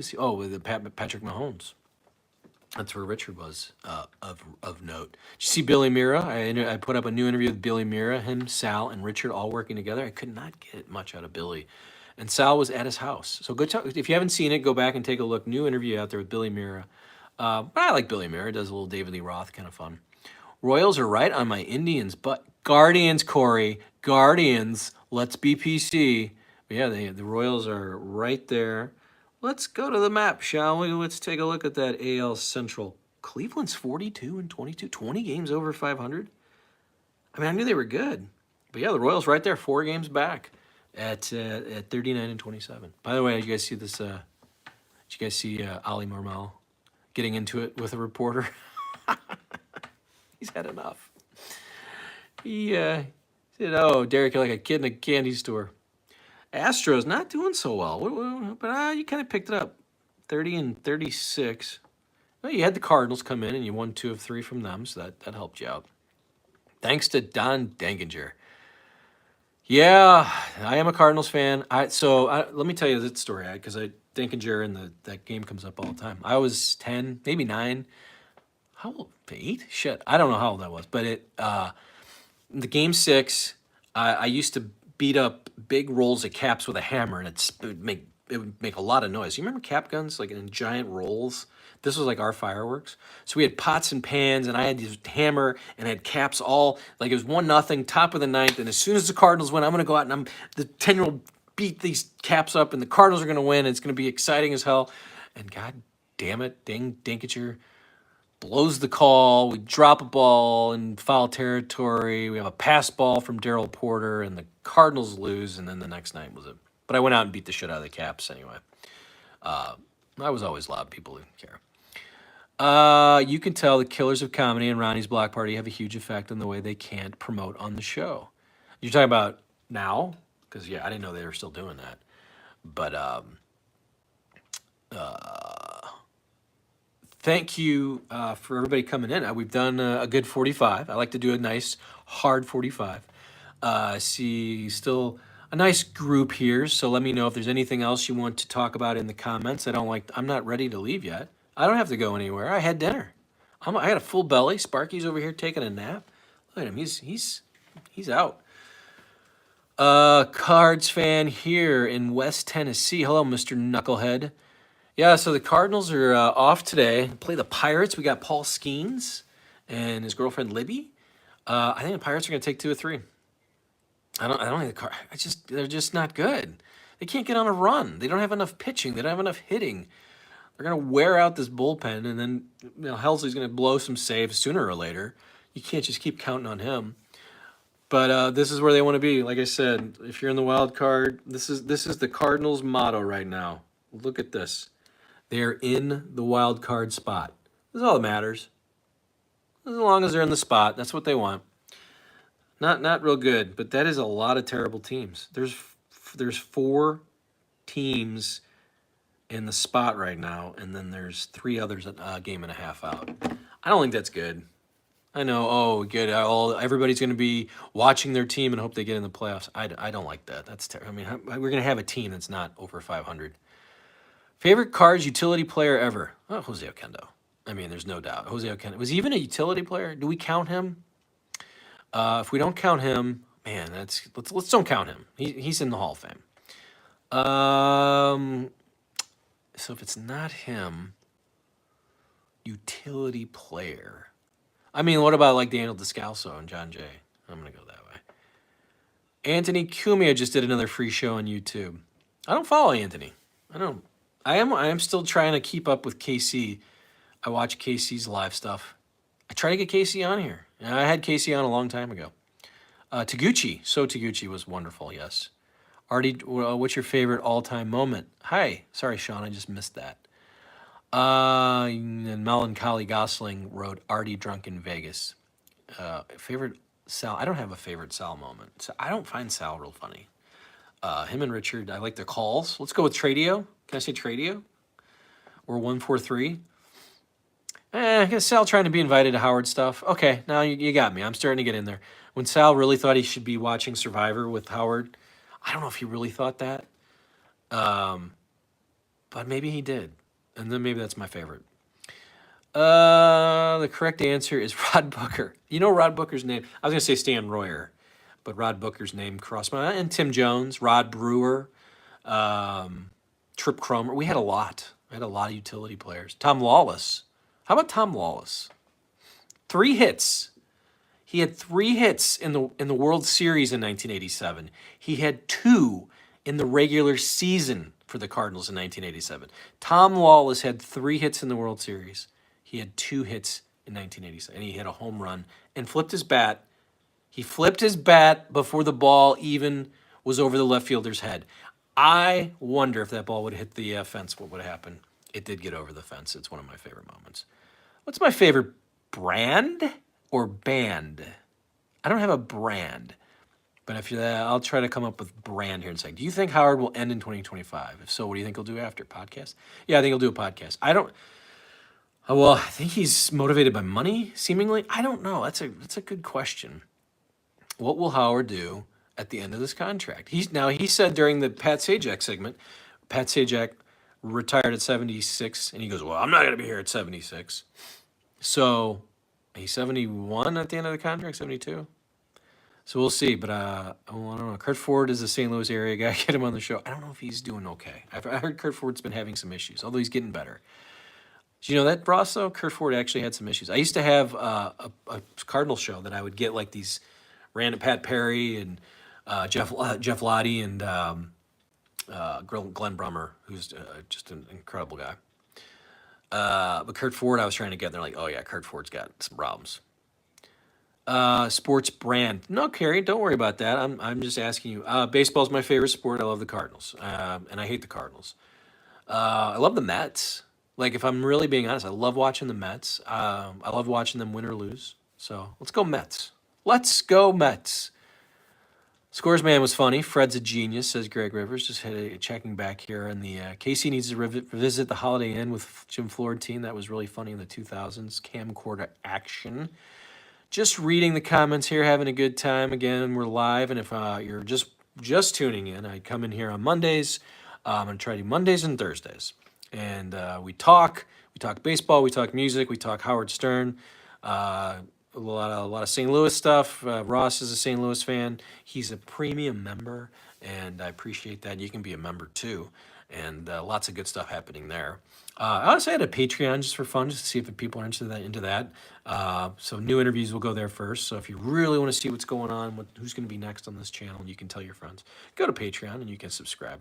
he? Oh, with Patrick Mahomes. That's where Richard was of note. Did you see Billy Mira? I put up a new interview with Billy Mira, him, Sal, and Richard all working together. I could not get much out of Billy. And Sal was at his house. So if you haven't seen it, go back and take a look. New interview out there with Billy Mira. But I like Billy Mira. Does a little David Lee Roth, kind of fun. Royals are right on my Indians, but Guardians, Corey. Guardians, let's be PC. But yeah, the Royals are right there. Let's go to the map, shall we? Let's take a look at that AL Central. Cleveland's 42-22, 20 games over 500. I mean, I knew they were good. But yeah, the Royals right there, 4 games back at 39-27. By the way, did you guys see this? Did you guys see Oli Marmol getting into it with a reporter? He's had enough. He said, oh, Derek, you're like a kid in a candy store. Astros not doing so well, but you kind of picked it up. 30-36. Well, you had the Cardinals come in, and you won 2 of 3 from them, so that helped you out. Thanks to Don Denkinger. Yeah, I am a Cardinals fan. Let me tell you this story, because Denkinger and that game comes up all the time. I was 10, maybe 9. How old? 8? Shit, I don't know how old I was, but the game 6, I used to beat up big rolls of caps with a hammer, and it would make a lot of noise. You remember cap guns, like in giant rolls This was like our fireworks. So we had pots and pans, and I had this hammer and I had caps all like it was 1-0, top of the ninth. And as soon as the Cardinals win, I'm gonna go out and the 10-year-old beat these caps up, and the Cardinals are gonna win. And it's gonna be exciting as hell. And God damn it, Dinkature blows the call. We drop a ball in foul territory. We have a pass ball from Darryl Porter, and the Cardinals lose. And then the next night was it. But I went out and beat the shit out of the Caps anyway. I was always loud. People didn't care. You can tell the Killers of Comedy and Ronnie's Block Party have a huge effect on the way they can't promote on the show. You're talking about now? Because, yeah, I didn't know they were still doing that. But thank you for everybody coming in. We've done a good 45. I like to do a nice, hard 45. I see still a nice group here, so let me know if there's anything else you want to talk about in the comments. I'm not ready to leave yet. I don't have to go anywhere. I had dinner. I had a full belly. Sparky's over here taking a nap. Look at him. He's out. Cards fan here in West Tennessee. Hello, Mr. Knucklehead. Yeah, so the Cardinals are off today. Play the Pirates. We got Paul Skeens and his girlfriend Libby. I think the Pirates are going to take 2 or 3. I don't think the Cards. They're just not good. They can't get on a run. They don't have enough pitching. They don't have enough hitting. They're going to wear out this bullpen, and then Helsley's going to blow some saves sooner or later. You can't just keep counting on him. But this is where they want to be. Like I said, if you're in the wild card, this is the Cardinals' motto right now. Look at this. They're in the wild card spot. This is all that matters. As long as they're in the spot, that's what they want. Not real good, but that is a lot of terrible teams. There's 4 teams in the spot right now, and then there's 3 others a game and a half out. I don't think that's good. I know, good. Everybody's going to be watching their team and hope they get in the playoffs. I don't like that. That's terrible. I mean, we're going to have a team that's not over 500. Favorite Cards utility player ever? Oh, Jose Oquendo. I mean, there's no doubt. Jose Oquendo. Was he even a utility player? Do we count him? If we don't count him, man, let's don't count him. He's in the Hall of Fame. So if it's not him, utility player. I mean, what about like Daniel Descalso and John Jay? I'm gonna go that way. Anthony Cumia just did another free show on YouTube. I don't follow Anthony. I am still trying to keep up with KC. I watch KC's live stuff. I try to get KC on here. I had KC on a long time ago. Taguchi was wonderful, yes. Artie, what's your favorite all-time moment? Hi. Sorry, Sean, I just missed that. And Melancholy Gosling wrote Artie drunk in Vegas. Favorite Sal? I don't have a favorite Sal moment. So I don't find Sal real funny. Him and Richard, I like their calls. Let's go with Tradio. Can I say Tradio? Or 143? I guess Sal trying to be invited to Howard stuff. Okay, now you got me. I'm starting to get in there. When Sal really thought he should be watching Survivor with Howard, I don't know if he really thought that. But maybe he did. And then maybe that's my favorite. The correct answer is Rod Booker. You know Rod Booker's name? I was going to say Stan Royer, but Rod Booker's name crossed my mind. And Tim Jones, Rod Brewer, Trip Cromer. We had a lot. I had a lot of utility players. Tom Lawless. How about Tom Lawless? 3 hits. He had 3 hits in the World Series in 1987. He had 2 in the regular season for the Cardinals in 1987. Tom Lawless had 3 hits in the World Series. He had 2 hits in 1987, and he hit a home run and flipped his bat. He flipped his bat before the ball even was over the left fielder's head. I wonder if that ball would have hit the fence, what would have happened. It did get over the fence. It's one of my favorite moments. What's my favorite brand or band? I don't have a brand, but I'll try to come up with brand here in a second. Do you think Howard will end in 2025? If so, what do you think he'll do after? Podcast? Yeah, I think he'll do a podcast. I think he's motivated by money, seemingly. I don't know. That's a good question. What will Howard do at the end of this contract? He said during the Pat Sajak segment, Pat Sajak retired at 76, and he goes, well, I'm not going to be here at 76. So he's 71 at the end of the contract, 72. So we'll see, but I don't know. Kurt Ford is a St. Louis area guy. Get him on the show. I don't know if he's doing okay. I heard Kurt Ford's been having some issues, although he's getting better. Did you know that, Ross, though? Kurt Ford actually had some issues. I used to have a Cardinal show that I would get like these random Pat Perry and Jeff Lottie and Glenn Brummer, who's just an incredible guy. But Kurt Ford, I was trying to get. They're like, oh yeah, Kurt Ford's got some problems. Sports brand. No, Carrie, don't worry about that. I'm just asking you. Baseball's my favorite sport. I love the Cardinals, and I hate the Cardinals. I love the Mets. Like, if I'm really being honest, I love watching the Mets. I love watching them win or lose. So let's go Mets. Let's go Mets. Scores man was funny. Fred's a genius, says Greg Rivers. Just checking back here. And the Casey needs to revisit the Holiday Inn with Jim Florentine. That was really funny in the 2000s. Camcorder action. Just reading the comments here, having a good time. Again, we're live, and if you're just tuning in, I come in here on Mondays. I'm going to try to do Mondays and Thursdays. And we talk baseball, we talk music, we talk Howard Stern, a lot of St. Louis stuff. Ross is a St. Louis fan. He's a premium member, and I appreciate that. You can be a member too, and lots of good stuff happening there. I also had a Patreon just for fun, just to see if people are into that. So new interviews will go there first. So if you really want to see what's going on, who's going to be next on this channel, you can tell your friends. Go to Patreon and you can subscribe.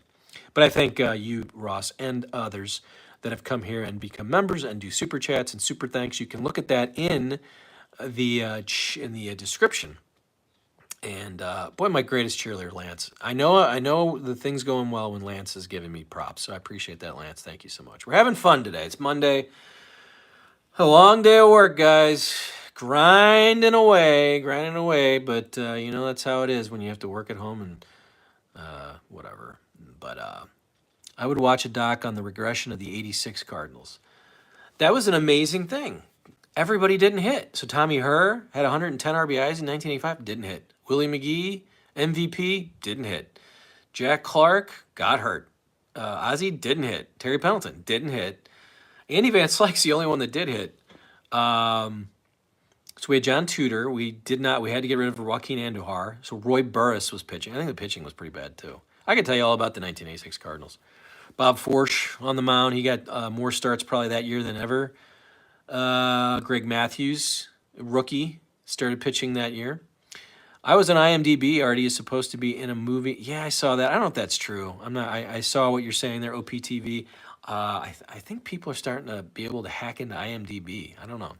But I thank you, Ross, and others that have come here and become members and do super chats and super thanks. You can look at that in the description. And boy, my greatest cheerleader, Lance. I know the thing's going well when Lance is giving me props, so I appreciate that, Lance. Thank you so much. We're having fun today. It's Monday. A long day of work, guys. Grinding away. But that's how it is when you have to work at home and whatever. But I would watch a doc on the regression of the '86 Cardinals. That was an amazing thing. Everybody didn't hit. So Tommy Herr had 110 RBIs in 1985, didn't hit. Willie McGee, MVP, didn't hit. Jack Clark got hurt. Ozzie didn't hit. Terry Pendleton didn't hit. Andy Van Slyke's the only one that did hit. So we had John Tudor. We had to get rid of Joaquin Andujar. So Roy Burris was pitching. I think the pitching was pretty bad too. I can tell you all about the 1986 Cardinals. Bob Forsch on the mound. He got more starts probably that year than ever. Greg Matthews, rookie, started pitching that year. I was on IMDb. Artie is supposed to be in a movie. Yeah, I saw that. I don't know if that's true. I saw what you're saying there, OPTV. I think people are starting to be able to hack into IMDb. I don't know.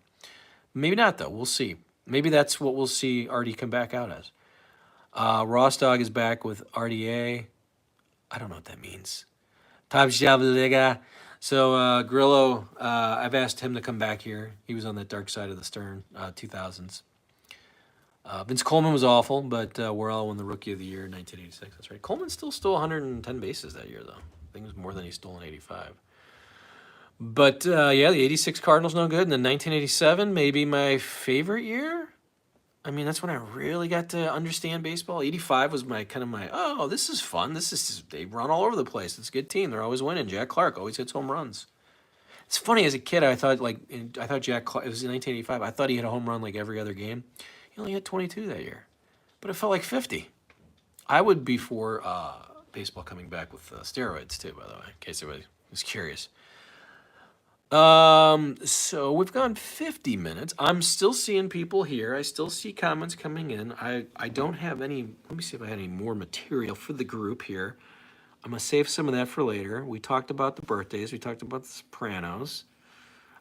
Maybe not, though. We'll see. Maybe that's what we'll see Artie come back out as. Ross Dog is back with RDA. I don't know what that means. Top Shabaliga. So Grillo, I've asked him to come back here. He was on that dark side of the Stern, 2000s. Vince Coleman was awful, but Worrell won the Rookie of the Year in 1986. That's right. Coleman still stole 110 bases that year, though. I think it was more than he stole in 85. But, the 86 Cardinals no good. And then 1987, maybe my favorite year. I mean, that's when I really got to understand baseball. 85 was oh, this is fun. They run all over the place. It's a good team. They're always winning. Jack Clark always hits home runs. It's funny, as a kid, I thought Jack Clark, it was in 1985, I thought he hit a home run like every other game. He only hit 22 that year. But it felt like 50. I would be for baseball coming back with steroids, too, by the way, in case anybody was curious. So we've gone 50 minutes. I'm still seeing people here. I still see comments coming in. I don't have any, let me see if I had any more material for the group here. I'm going to save some of that for later. We talked about the birthdays. We talked about the Sopranos.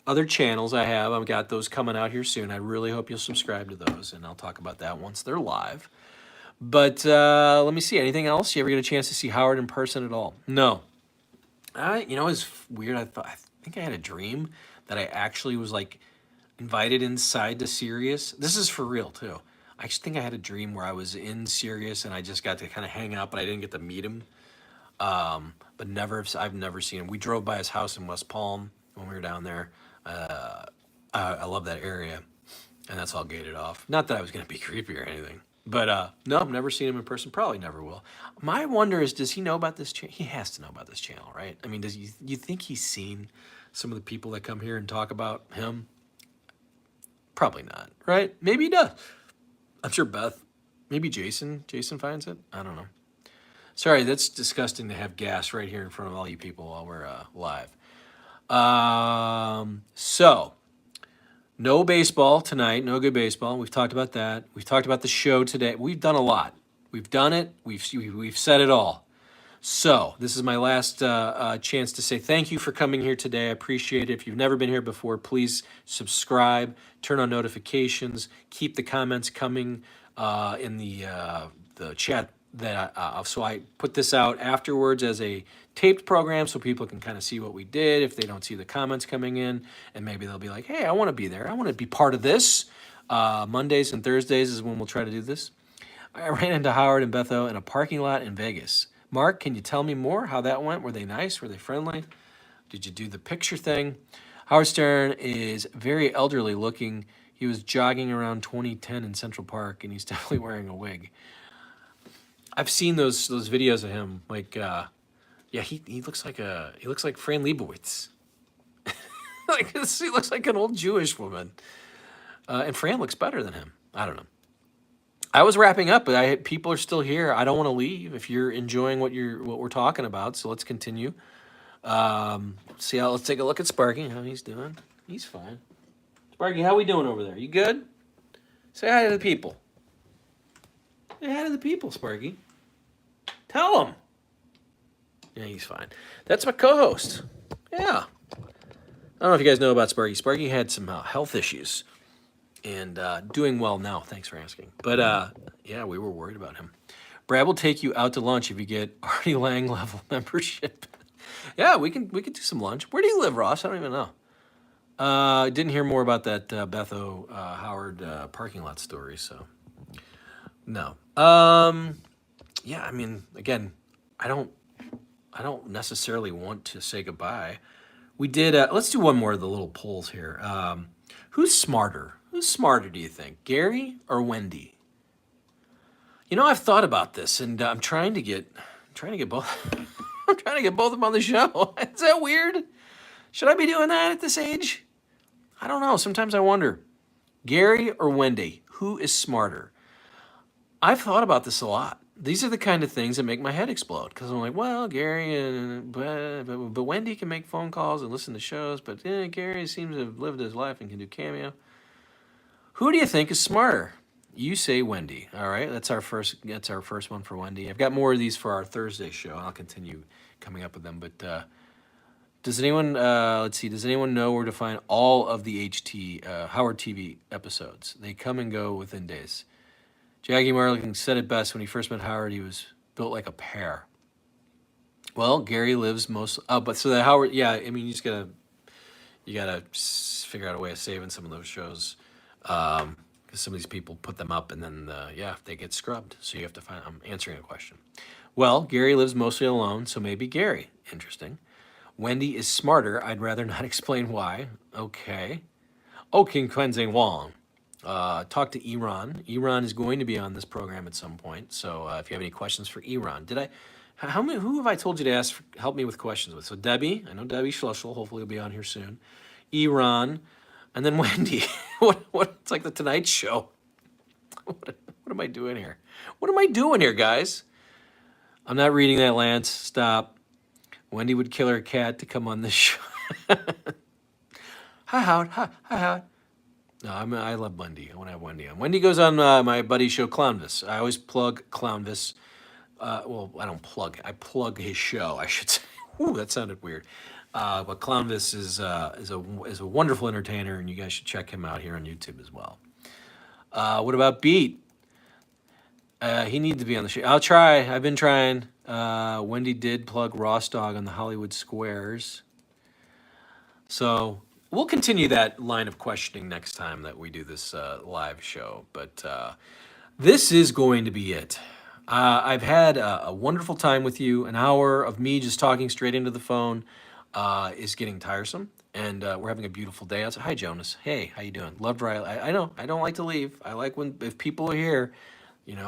Other channels I've got those coming out here soon. I really hope you'll subscribe to those, and I'll talk about that once they're live. But let me see. Anything else? You ever get a chance to see Howard in person at all? No. It's weird. I think I had a dream that I actually was invited inside to Sirius. This is for real too. I just think I had a dream where I was in Sirius and I just got to kind of hang out, but I didn't get to meet him. But I've never seen him. We drove by his house in West Palm when we were down there. I love that area, and that's all gated off. Not that I was going to be creepy or anything, but no, I've never seen him in person. Probably never will. My wonder is, does he know about this channel? He has to know about this channel, right? I mean, you think he's seen some of the people that come here and talk about him? Probably not, right? Maybe he does. I'm sure Beth, maybe Jason finds it. I don't know. Sorry, that's disgusting to have gas right here in front of all you people while we're live. So no baseball tonight. No good baseball. We've talked about that. We've talked about the show today. We've done a lot. We've done it. We've said it all. So this is my last chance to say thank you for coming here today. I appreciate it. If you've never been here before, please subscribe, turn on notifications, keep the comments coming in the chat. So I put this out afterwards as a taped program so people can kind of see what we did if they don't see the comments coming in, and maybe they'll be like, hey, I want to be there. I want to be part of this. Mondays and Thursdays is when we'll try to do this. I ran into Howard and Betho in a parking lot in Vegas. Mark, can you tell me more how that went? Were they nice? Were they friendly? Did you do the picture thing? Howard Stern is very elderly looking. He was jogging around 2010 in Central Park, and he's definitely wearing a wig. I've seen those videos of him. Like, yeah, he looks like Fran Lebowitz. He looks like an old Jewish woman. And Fran looks better than him. I don't know. I was wrapping up, but people are still here. I don't want to leave. If you're enjoying what we're talking about, so let's continue. Let's take a look at Sparky. How he's doing? He's fine. Sparky, how we doing over there? You good? Say hi to the people. Say hi to the people, Sparky. Tell them. Yeah, he's fine. That's my co-host. Yeah. I don't know if you guys know about Sparky. Sparky had some health issues. And doing well now, thanks for asking. But yeah, we were worried about him. Brad will take you out to lunch if you get Artie Lange level membership. Yeah, we can do some lunch. Where do you live, Ross? I don't even know. Didn't hear more about that Betho Howard parking lot story, so no. Yeah, I mean, again, I don't necessarily want to say goodbye. We did. Let's do one more of the little polls here. Who's smarter? Who's smarter, do you think, Gary or Wendy? You know, I've thought about this, and I'm trying to get both. I'm trying to get both of them on the show. Is that weird? Should I be doing that at this age? I don't know. Sometimes I wonder. Gary or Wendy, who is smarter? I've thought about this a lot. These are the kind of things that make my head explode because I'm like, well, Gary, but Wendy can make phone calls and listen to shows, but Gary seems to have lived his life and can do cameo. Who do you think is smarter? You say Wendy. All right, that's our first one for Wendy. I've got more of these for our Thursday show. I'll continue coming up with them. But does anyone? Let's see. Does anyone know where to find all of the Howard TV episodes? They come and go within days. Jackie Marling said it best when he first met Howard. He was built like a pear. Well, Gary lives most. Oh, but so that Howard. Yeah, I mean, you gotta figure out a way of saving some of those shows. Because some of these people put them up and then, they get scrubbed. So you have to find, I'm answering a question. Well, Gary lives mostly alone, so maybe Gary. Interesting. Wendy is smarter. I'd rather not explain why. Okay. Oh, King Quenzing Wong. Talk to Iran. Iran is going to be on this program at some point. So if you have any questions for Iran, who have I told you to ask, help me with questions with? So Debbie, I know Debbie Schlussel, hopefully will be on here soon. Iran. And then Wendy, what? It's like the Tonight Show. What am I doing here? What am I doing here, guys? I'm not reading that, Lance. Stop. Wendy would kill her cat to come on this show. Hi, Howard. Hi, Howard. No, I love Wendy. I want to have Wendy on. Wendy goes on my buddy's show, Clownvis. I always plug Clownvis. Well, I don't plug. I plug his show, I should say. Ooh, that sounded weird. But Clownvis is a wonderful entertainer, and you guys should check him out here on YouTube as well. What about Beat? He needs to be on the show. I'll try. I've been trying. Wendy did plug Ross Dog on the Hollywood Squares. So we'll continue that line of questioning next time that we do this live show. But this is going to be it. I've had a wonderful time with you. An hour of me just talking straight into the phone is getting tiresome, and we're having a beautiful day. I said, hi, Jonas. Hey, how you doing? Loved Riley. I know. I don't like to leave. I like if people are here,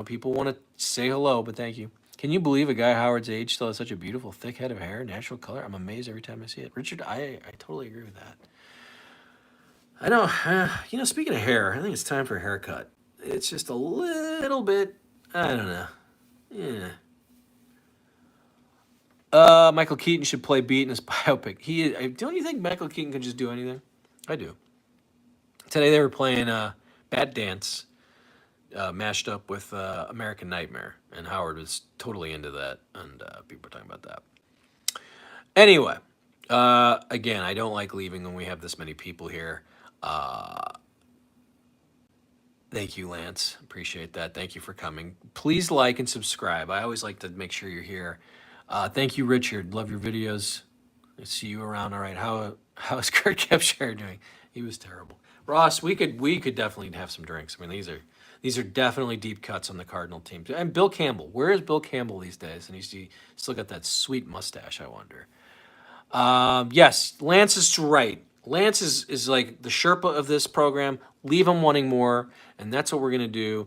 people want to say hello, but thank you. Can you believe a guy Howard's age still has such a beautiful, thick head of hair, natural color? I'm amazed every time I see it. Richard, I totally agree with that. I know. Speaking of hair, I think it's time for a haircut. It's just a little bit, I don't know. Yeah. Michael Keaton should play Beat in his biopic. Don't you think Michael Keaton can just do anything? I do. Today they were playing Bad Dance, mashed up with American Nightmare, and Howard was totally into that, and people were talking about that. Anyway, again, I don't like leaving when we have this many people here. Thank you, Lance. Appreciate that. Thank you for coming. Please like and subscribe. I always like to make sure you're here. Thank you, Richard. Love your videos. I see you around. All right. How's Kurt Kepshire doing? He was terrible. Ross, we could definitely have some drinks. I mean, these are definitely deep cuts on the Cardinal team. And Bill Campbell. Where is Bill Campbell these days? And he's still got that sweet mustache, I wonder. Yes, Lance is right. Lance is like the Sherpa of this program. Leave him wanting more, and that's what we're gonna do.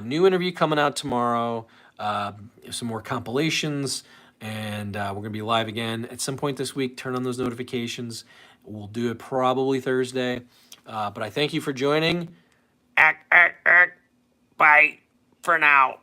New interview coming out tomorrow. Some more compilations, and we're gonna be live again at some point this week. Turn on those notifications. We'll do it probably Thursday. But I thank you for joining. Bye for now.